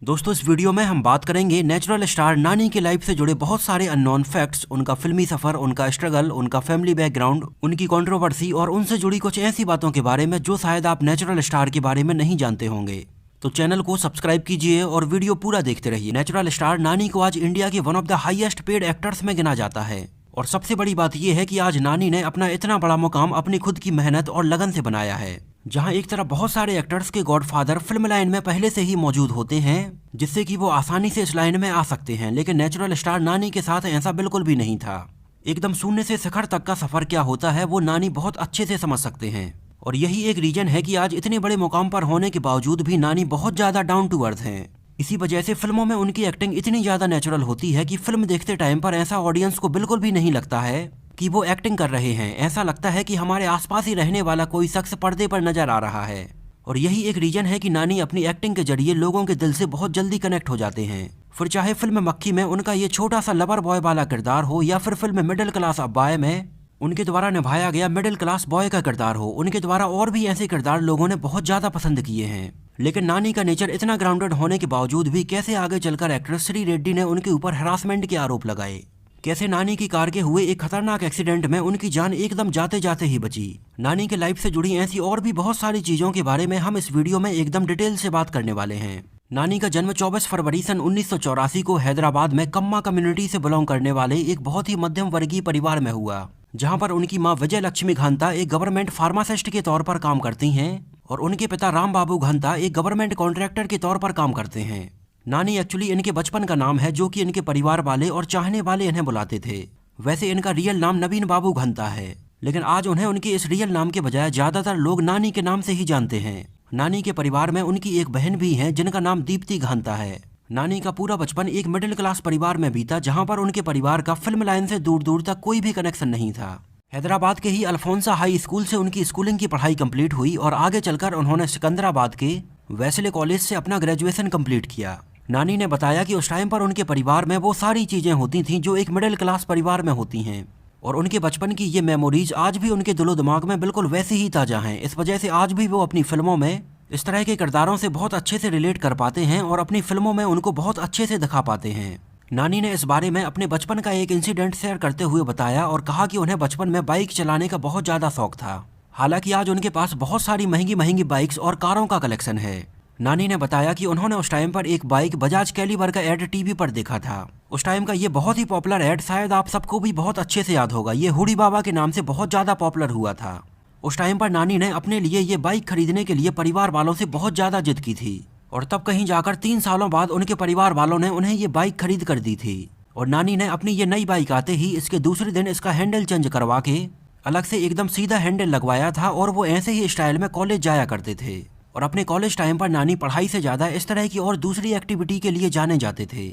दोस्तों इस वीडियो में हम बात करेंगे नेचुरल स्टार नानी की लाइफ से जुड़े बहुत सारे अननोन फैक्ट्स, उनका फिल्मी सफर, उनका स्ट्रगल, उनका फैमिली बैकग्राउंड, उनकी कंट्रोवर्सी और उनसे जुड़ी कुछ ऐसी बातों के बारे में जो शायद आप नेचुरल स्टार के बारे में नहीं जानते होंगे। तो चैनल को सब्सक्राइब कीजिए और वीडियो पूरा देखते रहिए। नेचुरल स्टार नानी को आज इंडिया के one of the highest paid actors में गिना जाता है और सबसे बड़ी बात यह है कि आज नानी ने अपना इतना बड़ा मुकाम अपनी खुद की मेहनत और लगन से बनाया है। जहां एक तरफ बहुत सारे एक्टर्स के गॉडफादर फिल्म लाइन में पहले से ही मौजूद होते हैं जिससे कि वो आसानी से इस लाइन में आ सकते हैं, लेकिन नेचुरल स्टार नानी के साथ ऐसा बिल्कुल भी नहीं था। एकदम शून्य से शिखर तक का सफर क्या होता है वो नानी बहुत अच्छे से समझ सकते हैं और यही एक रीजन है कि आज इतने बड़े मुकाम पर होने के बावजूद भी नानी बहुत ज्यादा डाउन टू अर्थ हैं। इसी वजह से फिल्मों में उनकी एक्टिंग इतनी ज्यादा नेचुरल होती है कि फिल्म देखते टाइम पर ऐसा ऑडियंस को बिल्कुल भी नहीं लगता है कि वो एक्टिंग कर रहे हैं। ऐसा लगता है कि हमारे आसपास ही रहने वाला कोई शख्स पर्दे पर नजर आ रहा है और यही एक रीजन है कि नानी अपनी एक्टिंग के जरिए लोगों के दिल से बहुत जल्दी कनेक्ट हो जाते हैं। फिर चाहे फिल्म मक्खी में उनका ये छोटा सा लवर बॉय वाला किरदार हो या फिर फिल्म मिडिल क्लास अब्बाय में उनके द्वारा निभाया गया मिडिल क्लास बॉय का किरदार हो, उनके द्वारा और भी ऐसे किरदार लोगों ने बहुत ज्यादा पसंद किए हैं। लेकिन नानी का नेचर इतना ग्राउंडेड होने के बावजूद भी कैसे आगे चलकर एक्ट्रेस श्री रेड्डी ने उनके ऊपर हरासमेंट के आरोप लगाए, कैसे नानी की कार के हुए एक खतरनाक एक्सीडेंट में उनकी जान एकदम जाते जाते ही बची। नानी के लाइफ से जुड़ी ऐसी और भी बहुत सारी चीजों के बारे में हम इस वीडियो में एकदम डिटेल से बात करने वाले हैं। नानी का जन्म 24 फरवरी सन 1984 को हैदराबाद में कम्मा कम्युनिटी से बिलोंग करने वाले एक बहुत ही मध्यम वर्गीय परिवार में हुआ, जहां पर उनकी मां विजय लक्ष्मी घंता एक गवर्नमेंट फार्मासिस्ट के तौर पर काम करती हैं और उनके पिता राम बाबू घंता एक गवर्नमेंट कॉन्ट्रैक्टर के तौर पर काम करते हैं। नानी एक्चुअली इनके बचपन का नाम है जो कि इनके परिवार वाले और चाहने वाले इन्हें बुलाते थे। वैसे इनका रियल नाम नवीन बाबू घंता है, लेकिन आज उन्हें उनके इस रियल नाम के बजाय ज्यादातर लोग नानी के नाम से ही जानते हैं। नानी के परिवार में उनकी एक बहन भी है जिनका नाम दीप्ति घंता है। नानी का पूरा बचपन एक मिडिल क्लास परिवार में बीता जहां पर उनके परिवार का फिल्म लाइन से दूर दूर तक कोई भी कनेक्शन नहीं था। हैदराबाद के ही अल्फोंसा हाई स्कूल से उनकी स्कूलिंग की पढ़ाई कंप्लीट हुई और आगे चलकर उन्होंने सिकंदराबाद के वेस्ले कॉलेज से अपना ग्रेजुएशन कंप्लीट किया। नानी ने बताया कि उस टाइम पर उनके परिवार में वो सारी चीजें होती थीं जो एक मिडिल क्लास परिवार में होती हैं और उनके बचपन की ये मेमोरीज आज भी उनके दिलो दिमाग में बिल्कुल वैसे ही ताजा हैं। इस वजह से आज भी वो अपनी फिल्मों में इस तरह के किरदारों से बहुत अच्छे से रिलेट कर पाते हैं और अपनी फिल्मों में उनको बहुत अच्छे से दिखा पाते हैं। नानी ने इस बारे में अपने बचपन का एक इंसिडेंट शेयर करते हुए बताया और कहा कि उन्हें बचपन में बाइक चलाने का बहुत ज्यादा शौक था। हालांकि आज उनके पास बहुत सारी महंगी महंगी बाइक्स और कारों का कलेक्शन है। नानी ने बताया कि उन्होंने उस टाइम पर एक बाइक बजाज कैलिबर का एड टीवी पर देखा था। उस टाइम का ये बहुत ही पॉपुलर एड शायद आप सबको भी बहुत अच्छे से याद होगा, ये हुडी बाबा के नाम से बहुत ज्यादा पॉपुलर हुआ था। उस टाइम पर नानी ने अपने लिए ये बाइक खरीदने के लिए परिवार वालों से बहुत ज्यादा जिद की थी और तब कहीं जाकर 3 सालों बाद उनके परिवार वालों ने उन्हें ये बाइक खरीद कर दी थी और नानी ने अपनी ये नई बाइक आते ही इसके दूसरे दिन इसका हैंडल चेंज करवा के अलग से एकदम सीधा हैंडल लगवाया था और वो ऐसे ही स्टाइल में कॉलेज जाया करते थे। और अपने कॉलेज टाइम पर नानी पढ़ाई से ज्यादा इस तरह की और दूसरी एक्टिविटी के लिए जाने जाते थे।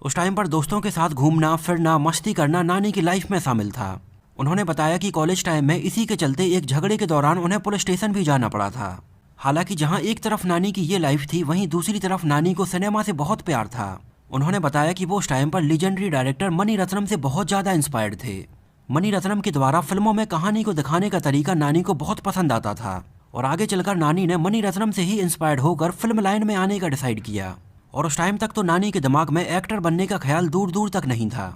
उस टाइम पर दोस्तों के साथ घूमना फिरना मस्ती करना नानी की लाइफ में शामिल था। उन्होंने बताया कि कॉलेज टाइम में इसी के चलते एक झगड़े के दौरान उन्हें पुलिस स्टेशन भी जाना पड़ा था। हालांकि जहां एक तरफ नानी की ये लाइफ थी वहीं दूसरी तरफ नानी को सिनेमा से बहुत प्यार था। उन्होंने बताया कि वो उस टाइम पर लीजेंडरी डायरेक्टर मणि रत्नम से बहुत ज्यादा इंस्पायर्ड थे। मणि रत्नम के द्वारा फिल्मों में कहानी को दिखाने का तरीका नानी को बहुत पसंद आता था और आगे चलकर नानी ने मणि रत्नम से ही इंस्पायर्ड होकर फिल्म लाइन में आने का डिसाइड किया। और उस टाइम तक तो नानी के दिमाग में एक्टर बनने का ख्याल दूर दूर तक नहीं था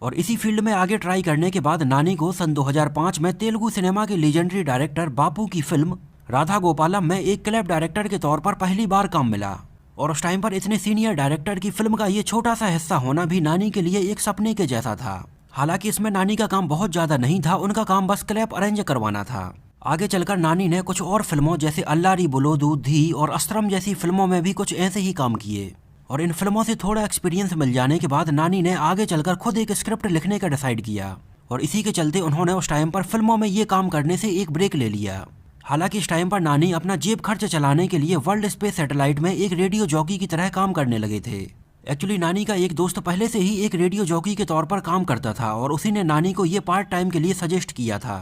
और इसी फील्ड में आगे ट्राई करने के बाद नानी को सन 2005 में तेलुगु सिनेमा के लीजेंडरी डायरेक्टर बापू की फिल्म राधा गोपालम में एक क्लैप डायरेक्टर के तौर पर पहली बार काम मिला। और उस टाइम पर इतने सीनियर डायरेक्टर की फिल्म का ये छोटा सा हिस्सा होना भी नानी के लिए एक सपने के जैसा था। हालांकि इसमें नानी का काम बहुत ज्यादा नहीं था, उनका काम बस क्लैप अरेंज करवाना था। आगे चलकर नानी ने कुछ और फिल्मों जैसे अल्लारी बुलोदू, धी और अस्त्रम जैसी फिल्मों में भी कुछ ऐसे ही काम किए और इन फिल्मों से थोड़ा एक्सपीरियंस मिल जाने के बाद नानी ने आगे चलकर खुद एक स्क्रिप्ट लिखने का डिसाइड किया और इसी के चलते उन्होंने उस टाइम पर फिल्मों में ये काम करने से एक ब्रेक ले लिया। हालांकि इस टाइम पर नानी अपना जेब खर्च चलाने के लिए वर्ल्ड स्पेस सैटेलाइट में एक रेडियो जॉकी की तरह काम करने लगे थे। एक्चुअली नानी का एक दोस्त पहले से ही एक रेडियो जॉकी के तौर पर काम करता था और उसी ने नानी को ये पार्ट टाइम के लिए सजेस्ट किया था।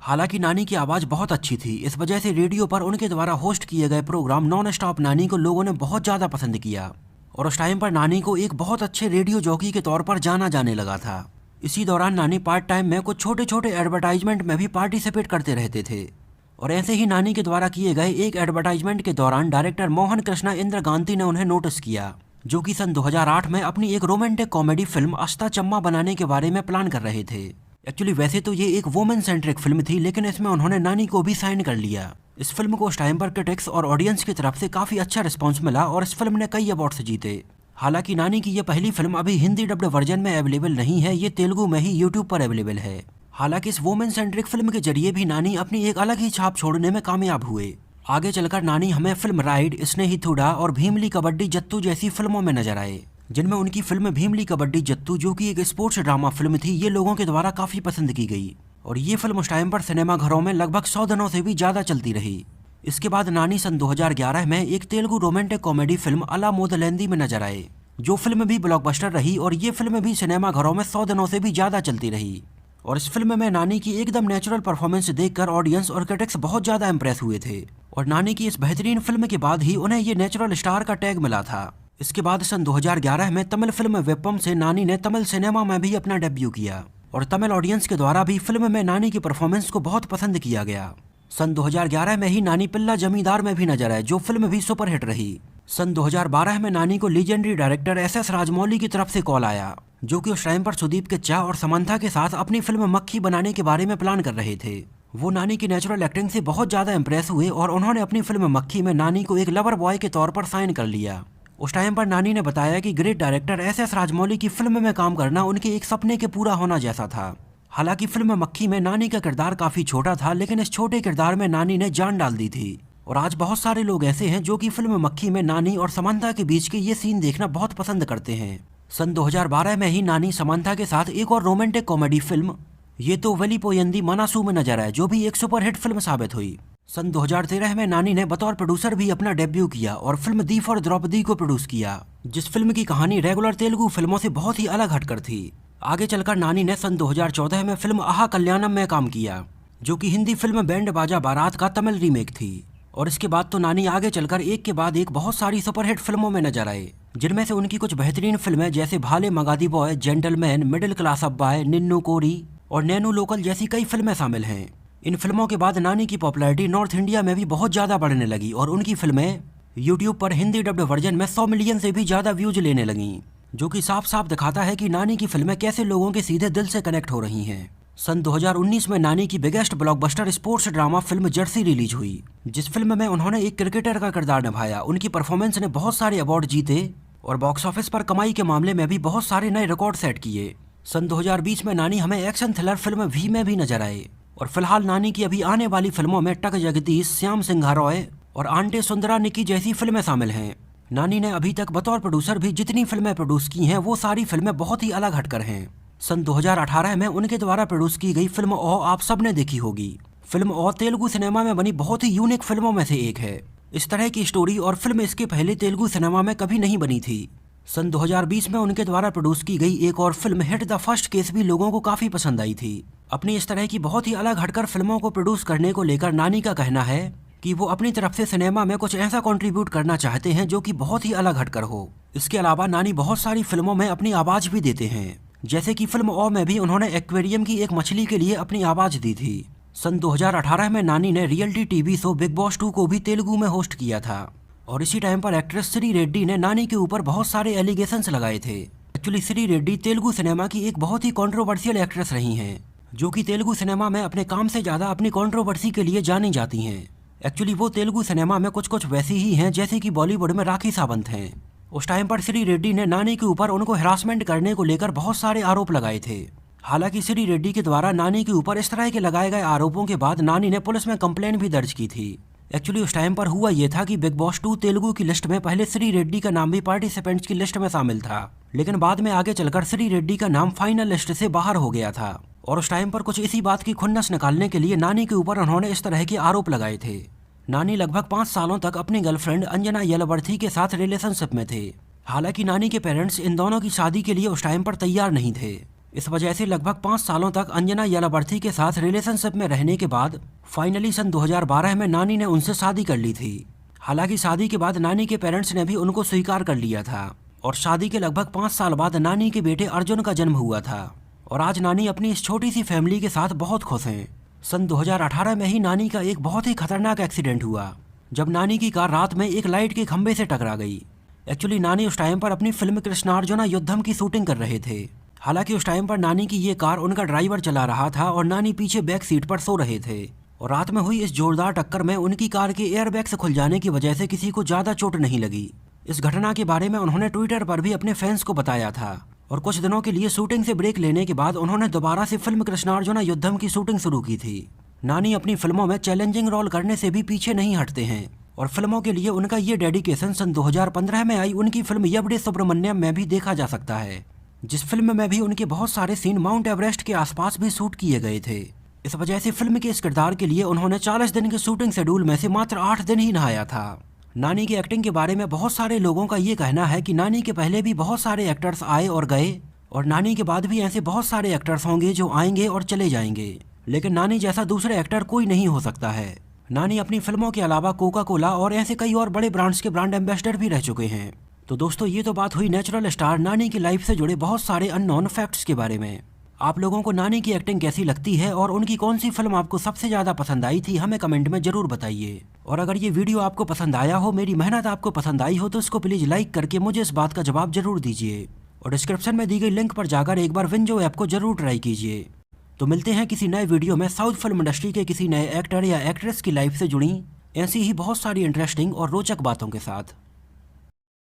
हालांकि नानी की आवाज़ बहुत अच्छी थी, इस वजह से रेडियो पर उनके द्वारा होस्ट किए गए प्रोग्राम नॉन स्टॉप नानी को लोगों ने बहुत ज़्यादा पसंद किया और उस टाइम पर नानी को एक बहुत अच्छे रेडियो जॉकी के तौर पर जाना जाने लगा था। इसी दौरान नानी पार्ट टाइम में कुछ छोटे छोटे एडवर्टाइजमेंट में भी पार्टिसिपेट करते रहते थे और ऐसे ही नानी के द्वारा किए गए एक एडवर्टाइजमेंट के दौरान डायरेक्टर मोहन कृष्णा इंद्रगांती ने उन्हें नोटिस किया जो कि सन 2008 में अपनी एक रोमांटिक कॉमेडी फिल्म अस्ता चम्मा बनाने के बारे में प्लान कर रहे थे। एक्चुअली वैसे तो ये एक वुमेन सेंट्रिक फिल्म थी, लेकिन इसमें उन्होंने नानी को भी साइन कर लिया। इस फिल्म को उस टाइम पर क्रिटिक्स और ऑडियंस की तरफ से काफी अच्छा रिस्पॉन्स मिला और इस फिल्म ने कई अवार्ड्स जीते। हालांकि नानी की ये पहली फिल्म अभी हिंदी डब्ड वर्जन में अवेलेबल नहीं है, ये तेलुगु में ही यूट्यूब पर अवेलेबल है। हालांकि इस वुमेन सेंट्रिक फिल्म के जरिए भी नानी अपनी एक अलग ही छाप छोड़ने में कामयाब हुए। आगे चलकर नानी हमें फिल्म राइड, स्नेहितुडा और भीमली कबड्डी जत्तू जैसी फिल्मों में नजर आए, जिनमें उनकी फिल्म भीमली कबड्डी जत्तू, जो कि एक स्पोर्ट्स ड्रामा फिल्म थी, ये लोगों के द्वारा काफी पसंद की गई और ये फिल्म उस टाइम पर सिनेमा घरों में लगभग 100 दिनों से भी ज्यादा चलती रही। इसके बाद नानी सन 2011 में एक तेलुगु रोमांटिक कॉमेडी फिल्म अला मोदलेंदी में नजर आए, जो फिल्म भी ब्लॉकबस्टर रही और ये फिल्म भी सिनेमा घरों में 100 दिनों से भी ज्यादा चलती रही। और इस फिल्म में नानी की एकदम नेचुरल परफॉर्मेंस देखकर ऑडियंस और क्रिटिक्स बहुत ज्यादा इंप्रेस हुए थे और नानी की इस बेहतरीन फिल्म के बाद ही उन्हें ये नेचुरल स्टार का टैग मिला था। इसके बाद सन 2011 में तमिल फिल्म वेपम से नानी ने तमिल सिनेमा में भी अपना डेब्यू किया और तमिल ऑडियंस के द्वारा भी फिल्म में नानी की परफॉर्मेंस को बहुत पसंद किया गया। सन 2011 में ही नानी पिल्ला जमींदार में भी नजर आए, जो फिल्म भी सुपरहिट रही। सन 2012 में नानी को लीजेंडरी डायरेक्टर एस.एस. राजमौली की तरफ से कॉल आया, जो कि उस टाइम पर सुदीप किच्चा और समंथा के साथ अपनी फिल्म मक्खी बनाने के बारे में प्लान कर रहे थे। वो नानी की नेचुरल एक्टिंग से बहुत ज्यादा इंप्रेस हुए और उन्होंने अपनी फिल्म मक्खी में नानी को एक लवर बॉय के तौर पर साइन कर लिया। उस टाइम पर नानी ने बताया कि ग्रेट डायरेक्टर एस.एस. राजमौली की फिल्म में काम करना उनके एक सपने के पूरा होना जैसा था। हालांकि फिल्म मक्खी में नानी का किरदार काफी छोटा था, लेकिन इस छोटे किरदार में नानी ने जान डाल दी थी और आज बहुत सारे लोग ऐसे हैं जो कि फिल्म मक्खी में नानी और समंथा के बीच के ये सीन देखना बहुत पसंद करते हैं। सन 2012 में ही नानी समंथा के साथ एक और रोमांटिक कॉमेडी फिल्म ये तो वेलिपोयंदी मनासू में नजर आए, जो भी एक सुपरहिट फिल्म साबित हुई। सन 2013 में नानी ने बतौर प्रोड्यूसर भी अपना डेब्यू किया और फिल्म दी फॉर द्रौपदी को प्रोड्यूस किया, जिस फिल्म की कहानी रेगुलर तेलुगु फिल्मों से बहुत ही अलग हटकर थी। आगे चलकर नानी ने सन 2014 में फिल्म आहा कल्याणम में काम किया, जो कि हिंदी फिल्म बैंड बाजा बारात का तमिल रीमेक थी। और इसके बाद तो नानी आगे चलकर एक के बाद एक बहुत सारी सुपरहिट फिल्मों में नजर आए, जिनमें से उनकी कुछ बेहतरीन फिल्में जैसे भाले मगादी boy, gentleman, middle class अब्बाई, Ninnu Kori और नैनू लोकल जैसी कई फिल्में शामिल हैं। इन फिल्मों के बाद नानी की पॉपुलैरिटी नॉर्थ इंडिया में भी बहुत ज्यादा बढ़ने लगी और उनकी फिल्में यूट्यूब पर हिंदी डब्ड वर्जन में 100 मिलियन से भी ज्यादा व्यूज लेने लगीं, जो कि साफ साफ दिखाता है कि नानी की फिल्में कैसे लोगों के सीधे दिल से कनेक्ट हो रही हैं। सन 2019 में नानी की biggest blockbuster sports drama film Jersey release हुई, जिस फिल्म में उन्होंने एक क्रिकेटर का किरदार निभाया। उनकी परफॉर्मेंस ने बहुत सारे अवार्ड जीते और बॉक्स ऑफिस पर कमाई के मामले में भी बहुत सारे नए रिकॉर्ड सेट किए। सन 2020 में नानी हमें एक्शन थ्रिलर फिल्म वी में भी नजर आए और फिलहाल नानी की अभी आने वाली फिल्मों में टक जगदीश, श्याम सिंघा रॉय और आंटे सुंदरा निकी जैसी फिल्में शामिल हैं। नानी ने अभी तक बतौर प्रोड्यूसर भी जितनी फिल्में प्रोड्यूस की हैं वो सारी फिल्में बहुत ही अलग हटकर हैं। सन 2018 में उनके द्वारा प्रोड्यूस की गई फिल्म ओ आप सबने देखी होगी। फिल्म ओ तेलुगु सिनेमा में बनी बहुत ही यूनिक फिल्मों में से एक है। इस तरह की स्टोरी और फिल्म इसके पहले तेलुगु सिनेमा में कभी नहीं बनी थी। सन 2020 में उनके द्वारा प्रोड्यूस की गई एक और film hit the first case भी लोगों को काफी पसंद आई थी। अपनी इस तरह की बहुत ही अलग हटकर फिल्मों को प्रोड्यूस करने को लेकर नानी का कहना है कि वो अपनी तरफ से सिनेमा में कुछ ऐसा कंट्रीब्यूट करना चाहते हैं जो कि बहुत ही अलग हटकर हो। इसके अलावा नानी बहुत सारी फिल्मों में अपनी आवाज भी देते हैं, जैसे कि फिल्म ओ में भी उन्होंने एक्वेरियम की एक मछली के लिए अपनी आवाज दी थी। सन 2018 में नानी ने reality TV show big boss 2 को भी तेलुगु में होस्ट किया था और इसी टाइम पर एक्ट्रेस श्री रेड्डी ने नानी के ऊपर बहुत सारे एलिगेशंस लगाए थे। एक्चुअली श्री रेड्डी तेलुगु सिनेमा की एक बहुत ही कंट्रोवर्शियल एक्ट्रेस रही हैं, जो कि तेलुगु सिनेमा में अपने काम से ज्यादा अपनी कंट्रोवर्सी के लिए जानी जाती हैं। एक्चुअली वो तेलुगु सिनेमा में कुछ कुछ वैसी ही हैं जैसे कि बॉलीवुड में राखी सावंत हैं। उस टाइम पर श्री रेड्डी ने नानी के ऊपर उनको हरासमेंट करने को लेकर बहुत सारे आरोप लगाए थे। हालांकि श्री रेड्डी के द्वारा नानी के ऊपर इस तरह के लगाए गए आरोपों के बाद नानी ने पुलिस में कंप्लेंट भी दर्ज की थी। एक्चुअली उस टाइम पर हुआ ये था कि बिग बॉस 2 तेलुगु की लिस्ट में पहले श्री रेड्डी का नाम भी पार्टिसिपेंट्स की लिस्ट में शामिल था, लेकिन बाद में आगे चलकर श्री रेड्डी का नाम फाइनल लिस्ट से बाहर हो गया था और उस टाइम पर कुछ इसी बात की खुन्नस निकालने के लिए नानी के ऊपर उन्होंने इस तरह के आरोप लगाए थे। नानी लगभग 5 सालों तक अपनी गर्लफ्रेंड अंजना येलवर्ती के साथ रिलेशनशिप में थे। हालांकि नानी के पेरेंट्स इन दोनों की शादी के लिए उस टाइम पर तैयार नहीं थे। इस वजह से लगभग 5 सालों तक अंजना येलवर्ती के साथ रिलेशनशिप में रहने के बाद फाइनली सन 2012 में नानी ने उनसे शादी कर ली थी। हालांकि शादी के बाद नानी के पेरेंट्स ने भी उनको स्वीकार कर लिया था और शादी के लगभग 5 साल बाद नानी के बेटे अर्जुन का जन्म हुआ था और आज नानी अपनी इस छोटी सी फैमिली के साथ बहुत खुश हैं। सन 2018 में ही नानी का एक बहुत ही खतरनाक एक्सीडेंट हुआ, जब नानी की कार रात में एक लाइट के खंभे से टकरा गई। एक्चुअली नानी उस टाइम पर अपनी फिल्म कृष्णार्जुना युद्धम की शूटिंग कर रहे थे। हालांकि उस टाइम पर नानी की ये कार उनका ड्राइवर चला रहा था और नानी पीछे बैक सीट पर सो रहे थे। और रात में हुई इस जोरदार टक्कर में उनकी कार के एयरबैग से खुल जाने की वजह से किसी को ज्यादा चोट नहीं लगी। इस घटना के बारे में उन्होंने ट्विटर पर भी अपने फैंस को बताया था। और कुछ दिनों के लिए शूटिंग से ब्रेक लेने के बाद उन्होंने दोबारा से फिल्म कृष्णार्जुना युद्धम की शूटिंग शुरू की थी। नानी अपनी फिल्मों में चैलेंजिंग रोल करने से भी पीछे नहीं हटते हैं और फिल्मों के लिए उनका ये डेडिकेशन सन 2015 में आई उनकी फिल्म यवड़े सुब्रमण्यम में भी देखा जा सकता है, जिस फिल्म में भी उनके बहुत सारे सीन माउंट एवरेस्ट के आसपास भी शूट किए गए थे। इस वजह से फिल्म के इस किरदार के लिए उन्होंने 40 दिन के शूटिंग शेड्यूल में से मात्र 8 दिन ही नहाया था। नानी की एक्टिंग के बारे में बहुत सारे लोगों का ये कहना है कि नानी के पहले भी बहुत सारे एक्टर्स आए और गए और नानी के बाद भी ऐसे बहुत सारे एक्टर्स होंगे जो आएंगे और चले जाएंगे, लेकिन नानी जैसा दूसरे एक्टर कोई नहीं हो सकता है। नानी अपनी फिल्मों के अलावा कोका कोला और ऐसे कई और बड़े ब्रांड्स के ब्रांड एम्बेसडर भी रह चुके हैं। तो दोस्तों ये तो बात हुई नेचुरल स्टार नानी की लाइफ से जुड़े बहुत सारे अननोन फैक्ट्स के बारे में। आप लोगों को नानी की एक्टिंग कैसी लगती है और उनकी कौन सी फिल्म आपको सबसे ज़्यादा पसंद आई थी, हमें कमेंट में ज़रूर बताइए। और अगर ये वीडियो आपको पसंद आया हो, मेरी मेहनत आपको पसंद आई हो, तो इसको प्लीज़ लाइक करके मुझे इस बात का जवाब जरूर दीजिए और डिस्क्रिप्शन में दी गई लिंक पर जाकर एक बार विंजो ऐप को जरूर ट्राई कीजिए। तो मिलते हैं किसी नए वीडियो में साउथ फिल्म इंडस्ट्री के किसी नए एक्टर या एक्ट्रेस की लाइफ से जुड़ी ऐसी ही बहुत सारी इंटरेस्टिंग और रोचक बातों के साथ।